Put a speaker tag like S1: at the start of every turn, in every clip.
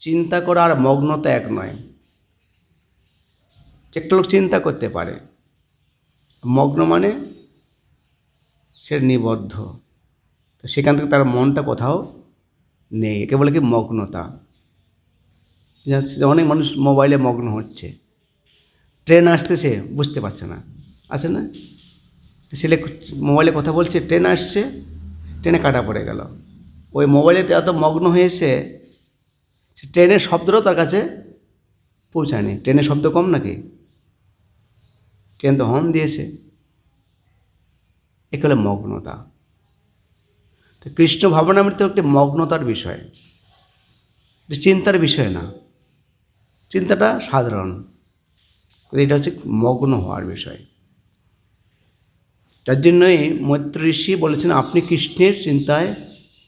S1: চিন্তা করা আর মগ্নতা এক নয়। একটা লোক চিন্তা করতে পারে, মগ্ন মানে সে নিবদ্ধ, তো সেখান থেকে তার মনটা কোথাও নেই, একে বলে কি মগ্নতা। অনেক মানুষ মোবাইলে মগ্ন হচ্ছে, ট্রেন আসতেছে বুঝতে পারছে না, আছে না, ছেলে মোবাইলে কথা বলছে, ট্রেন আসছে, ট্রেনে কাটা পড়ে গেল, ওই মোবাইলেতে এত মগ্ন হয়েছে ট্রেনের শব্দটাও তার কাছে পৌঁছায়নি। ট্রেনের শব্দ কম নাকি? ট্রেন তো হর্ন দিয়েছে। একে হলো মগ্নতা। তো কৃষ্ণ ভাবনামৃত একটি মগ্নতার বিষয়, চিন্তার বিষয় না। চিন্তাটা সাধারণ, এটা হচ্ছে মগ্ন হওয়ার বিষয়। তার জন্যই মৈত্র ঋষি বলেছেন আপনি কৃষ্ণের চিন্তায়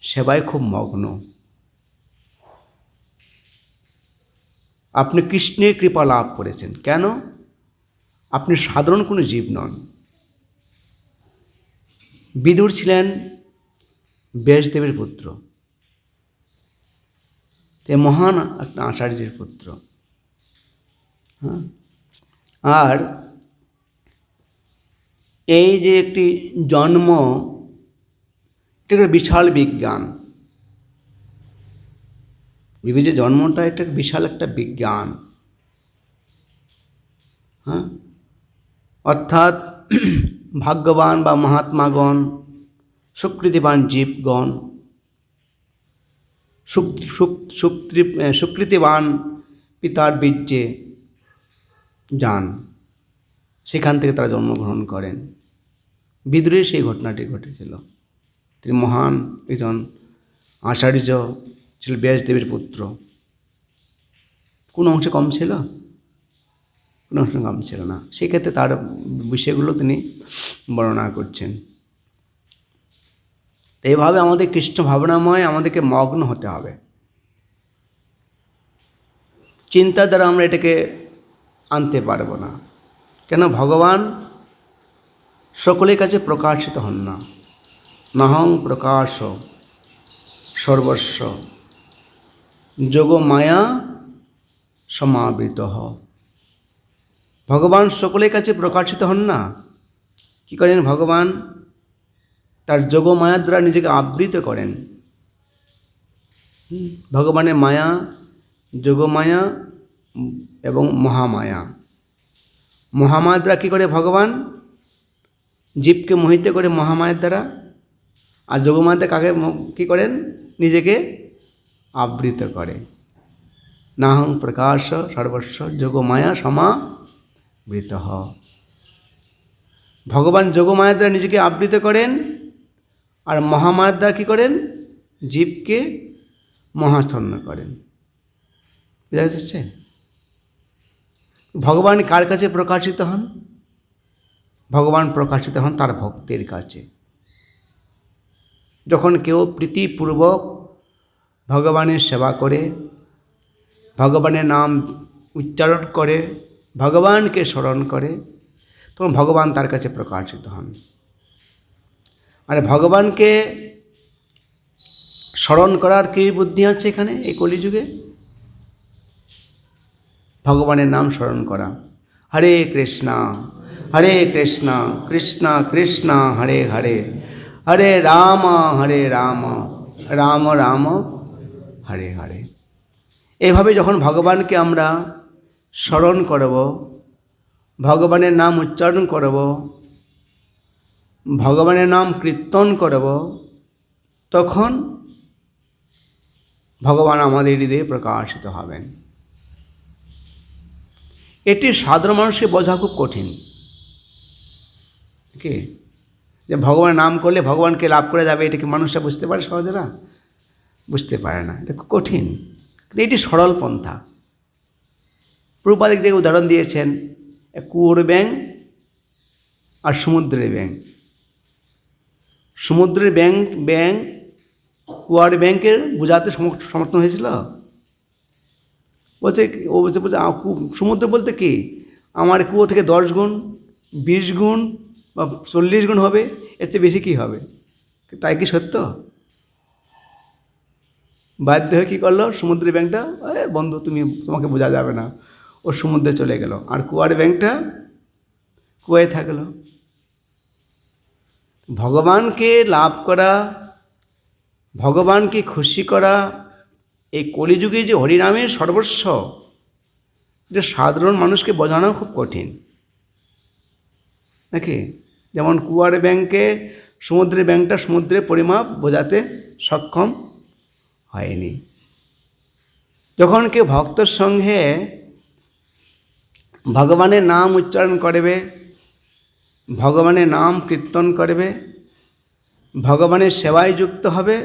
S1: সেবায় খুব মগ্ন, আপনি কৃষ্ণের কৃপা লাভ করেছেন। কেন? আপনি সাধারণ কোনো জীব নন। বিদুর ছিলেন ব্যাসদেবের পুত্র, তে মহান একটা আচার্যের পুত্র। হ্যাঁ, আর এই যে একটি জন্ম, এটা একটা বিশাল বিজ্ঞান। যে জন্মটা এটা বিশাল একটা বিজ্ঞান। হ্যাঁ, অর্থাৎ ভাগ্যবান বা মহাত্মাগণ, সুকৃতিবান জীবগণ, সুকৃতিবান পিতার বীর্যে যান, সেখান থেকে তারা জন্মগ্রহণ করেন। বিদুরের সেই ঘটনাটি ঘটেছিল। তিনি মহান একজন আচার্য ছিল, ব্যাসদেবের পুত্র। কোনো অংশে কম ছিল? কোনো অংশে কম ছিল না। সেক্ষেত্রে তার বিষয়গুলো তিনি বর্ণনা করছেন। এইভাবে আমাদের কৃষ্ণ ভাবনাময় আমাদেরকে মগ্ন হতে হবে। চিন্তা দ্বারা আমরা এটাকে আনতে পারবো না। কেন? ভগবান সকলের কাছে প্রকাশিত হন না। নাহং প্রকাশ সর্বস্ব যোগ মায়া সমাবৃত। ভগবান সকলের কাছে প্রকাশিত হন না। কী করেন? ভগবান তার যোগ মায়ার দ্বারা নিজেকে আবৃত করেন। ভগবানের মায়া, যোগমায়া এবং মহামায়া। মহামায়ার দ্বারা কী করে ভগবান? জীবকে মোহিত করে মহামায়ার দ্বারা। আর যোগমায়ার দ্বারা কাকে কী করেন? নিজেকে আবৃত করে। নাহং প্রকাশ সর্বস্ব যোগমায়া সমাবৃত। ভগবান যোগমায়ার দ্বারা নিজেকে আবৃত করেন, আর মহামায়ার দ্বারা কী করেন? জীবকে মহাচ্ছন্ন করেন। বুঝা যাচ্ছে? ভগবান কার কাছে প্রকাশিত হন? ভগবান প্রকাশিত হন তার ভক্তের কাছে। যখন কেউ প্রীতিপূর্বক ভগবানের সেবা করে, ভগবানের নাম উচ্চারণ করে, ভগবানকে স্মরণ করে, তখন ভগবান তার কাছে প্রকাশিত হন। আর ভগবানকে স্মরণ করার কী বুদ্ধি আছে এখানে এই কলিযুগে? ভগবানের নাম স্মরণ করা। হরে কৃষ্ণ কৃষ্ণ কৃষ্ণ হরে হরে, হরে রাম রাম রাম হরে হরে। এভাবে যখন ভগবানকে আমরা স্মরণ করব, ভগবানের নাম উচ্চারণ করব, ভগবানের নাম কীর্তন করব, তখন ভগবান আমাদের হৃদয়ে প্রকাশিত হবেন। এটি সাধারণ মানুষকে বোঝা খুব কঠিন। কি যে ভগবানের নাম করলে ভগবানকে লাভ করে যাবে, এটা কি মানুষরা বুঝতে পারে? সহজেরা বুঝতে পারে না, এটা খুব কঠিন। কিন্তু এটি সরল পন্থা। প্রভুপাদ যে উদাহরণ দিয়েছেন, কুয়োর ব্যাঙ আর সমুদ্রের ব্যাঙ। সমুদ্রের ব্যাঙ কুয়ার ব্যাঙকে বোঝাতে সমর্থন হয়েছিল। বলছে সমুদ্র বলতে কি, আমার কুয়ো থেকে 10 গুণ 20 গুণ বা 40 গুণ হবে, এর চেয়ে বেশি কী হবে? তাই কি সত্য? বাধ্য হয়ে কী করলো, সমুদ্রের ব্যাঙটা, বন্ধু তোমাকে বোঝা যাবে না, ও সমুদ্রে চলে গেল, আর কুয়ার ব্যাঙটা কুয়ায় থাকলো। ভগবানকে লাভ করা, ভগবানকে খুশি করা, এই কলিযুগে যে হরিনামের সর্বস্ব, এটা সাধারণ মানুষকে বোঝানো খুব কঠিন নাকি? যেমন কুয়ার ব্যাঙকে সমুদ্রের ব্যাঙটা সমুদ্রের পরিমাপ বোঝাতে সক্ষম হয়নি। যখন কেউ ভক্তর সঙ্গে ভগবানের নাম উচ্চারণ করবে, ভগবানের নাম কীর্তন করবে, ভগবানের সেবায় যুক্ত হবে,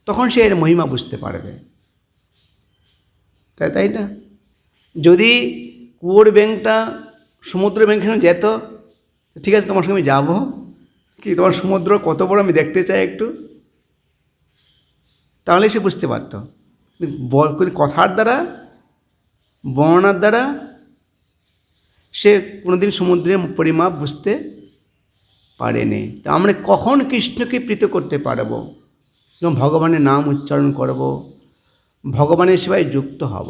S1: তখন সে এর মহিমা বুঝতে পারবে। তাই না? যদি কুয়োর ব্যাঙটা সমুদ্র ব্যাঙখানে যেত, ঠিক আছে তোমার সঙ্গে আমি যাবো, কি তোমার সমুদ্র কত বড় আমি দেখতে চাই একটু, তাহলে সে বুঝতে পারত। কথার দ্বারা, বর্ণনার দ্বারা সে কোনোদিন সমুদ্রের পরিমাপ বুঝতে পারেনি। তা আমরা কখন কৃষ্ণকে প্রীত করতে পারব? যখন ভগবানের নাম উচ্চারণ করব, ভগবানের সেবায় যুক্ত হব,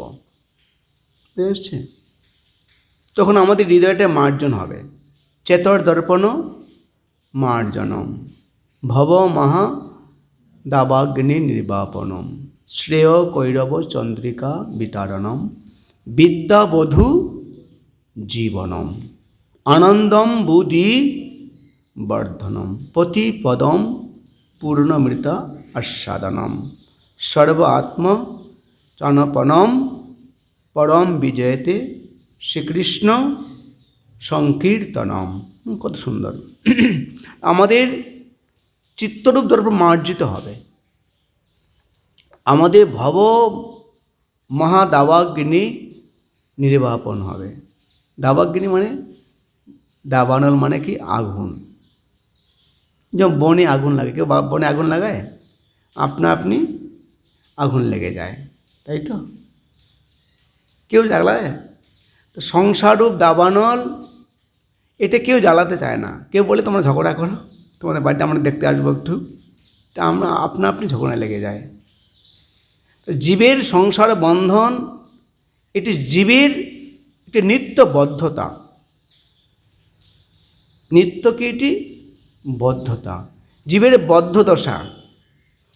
S1: বুঝছে? তখন আমাদের হৃদয়টা মার্জন হবে। চেতর দর্পণ মার্জনম ভব মহা দাবাগ্নি নির্বাপনম শ্রেয় কৈরব চন্দ্রিকা বিতারণম বিদ্যাবধূ জীবনম আনন্দম বুদ্ধি বর্ধনম পতিপদম পূর্ণমৃত আস্বাদনম সর্ব আত্ম চনপনম পরম বিজয়তে শ্রীকৃষ্ণ সংকীর্তনম। কত সুন্দর! আমাদের চিত্তরূপ দর্পণ মার্জিত হবে, আমাদের ভব মহাদাবাগ্নি নির্বাপন হবে। দাবাগ্নি মানে, দাবানল মানে কি? আগুন। যেমন বনে আগুন লাগে, কেউ বনে আগুন লাগায়? আপনা আপনি আগুন লেগে যায়, তাই তো? কেউ জ্বালায়? তো সংসাররূপ দাবানল, এটা কেউ জ্বালাতে চায় না। কেউ বলে তোমরা ঝগড়া করো, তোমাদের বাড়িতে আমরা দেখতে আসবো একটু, তা আমরা আপনা আপনি ঝগড়া লেগে যায়। তো জীবের সংসার বন্ধন, এটি জীবের একটি নিত্যবদ্ধতা। নিত্য কি? এটি বদ্ধতা, জীবের বদ্ধ দশা।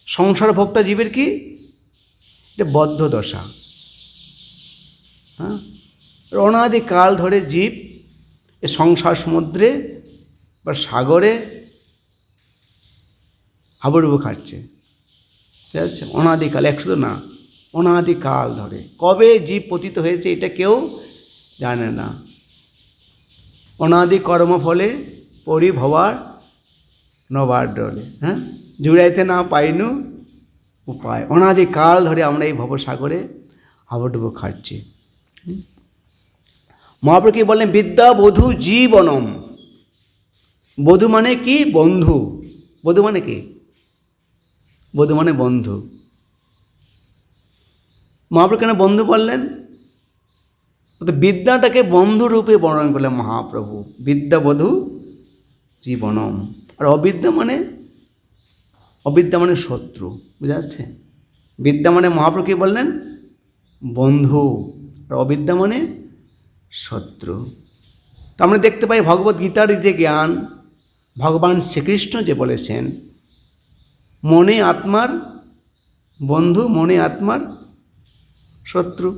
S1: সংসার ভোগটা জীবের কি? এটা বদ্ধ দশা। হ্যাঁ, অনাদিকাল ধরে জীব এ সংসার সমুদ্রে বা সাগরে হাবুডুবু খাচ্ছে, ঠিক আছে? অনাদিকাল, একশো না, অনাদিকাল ধরে। কবে জীব পতিত হয়েছে এটা কেউ জানে না। অনাদি কর্ম ফলে পরিভবার নবার ডলে, হ্যাঁ, জুড়াইতে না পাইনু উপায়। অনাদিকাল ধরে আমরা এই ভবসাগরে হাবুডুবু খাচ্ছি। মহাপ্রভু কি বললেন? বিদ্যা বধূ জীবনম। বধূ মানে কি? বন্ধু। বধূ মানে কি? বধূ মানে বন্ধু। মহাপ্রভু কেন বন্ধু বললেন? তো বিদ্যাটাকে বন্ধু রূপে বর্ণন করলেন মহাপ্রভু। বিদ্যা বধূ জীবনম। আর অবিদ্যা মানে? অবিদ্যা মানে শত্রু, বুঝা যাচ্ছে? বিদ্যা মানে মহাপ্রভু কি বললেন? বন্ধু। আর অবিদ্যা মানে শত্রু। তো আমরা দেখতে পাই ভগবদ্গীতার যে জ্ঞান, ভগবান শ্রীকৃষ্ণ যে বলেছেন, মনে আত্মার বন্ধু, মনে আত্মার শত্রু।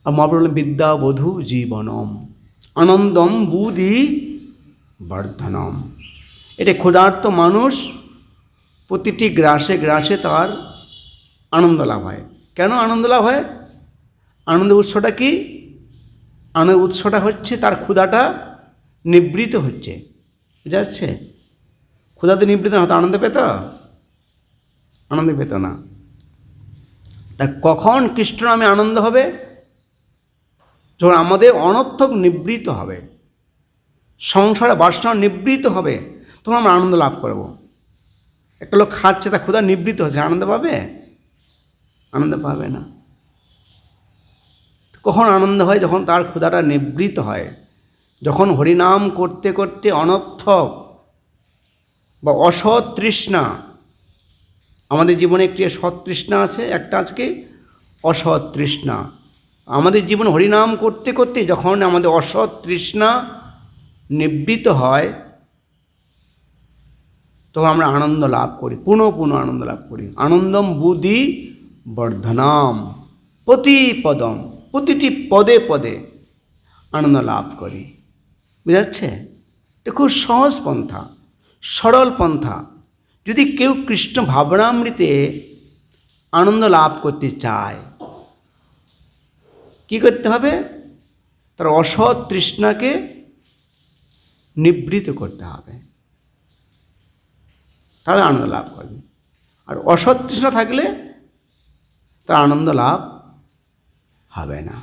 S1: আর মহাপ্রভু বললেন বিদ্যা বধূ জীবনম আনন্দম বুদ্ধি বর্ধনম। এটা ক্ষুধার্ত মানুষ প্রতিটি গ্রাসে গ্রাসে তার আনন্দ লাভ হয়। কেন আনন্দ লাভ হয়? আনন্দের উৎসটা কি? আনন্দের উৎসটা হচ্ছে তার ক্ষুধাটা নিবৃত হচ্ছে, বুঝা যাচ্ছে? ক্ষুধাতে নিবৃত না হতো আনন্দ পেত? আনন্দ পেত না। তা কখন কৃষ্ণ নামে আনন্দ হবে? যখন আমাদের অনর্থক নিবৃত হবে, সংসারে বাসনা নিবৃত হবে, তখন আমরা আনন্দ লাভ করব। একটা লোক খাচ্ছে, তার ক্ষুধা নিবৃত হচ্ছে, আনন্দ পাবে? আনন্দ পাবে না। কখন আনন্দ হয়? যখন তার ক্ষুধাটা নিবৃত হয়, যখন হরিনাম করতে করতে অনর্থক বা অসৎ তৃষ্ণা আমাদের জীবনে একটি সৎ তৃষ্ণা আছে, একটা আজকে অসৎ তৃষ্ণা। আমাদের জীবন হরিনাম করতে করতে যখন আমাদের অসৎ তৃষ্ণা নিবৃত্ত হয়, তখন আমরা আনন্দ লাভ করি, পুনঃ পুনঃ আনন্দ লাভ করি। আনন্দম বুদ্ধি বর্ধনাম প্রতিপদম, প্রতিটি পদে পদে আনন্দ লাভ করি। বুঝা যাচ্ছে? এটা খুব সহজ পন্থা, সরল পন্থা। যদি কেউ কৃষ্ণ ভাবনামৃতে আনন্দ লাভ করতে চায়, কী করতে হবে? তার অসৎ তৃষ্ণাকে নিবৃত্ত করতে হবে, তাহলে আনন্দ লাভ করবে। আর অসৎ তৃষ্ণা থাকলে তার আনন্দ লাভ হবে না।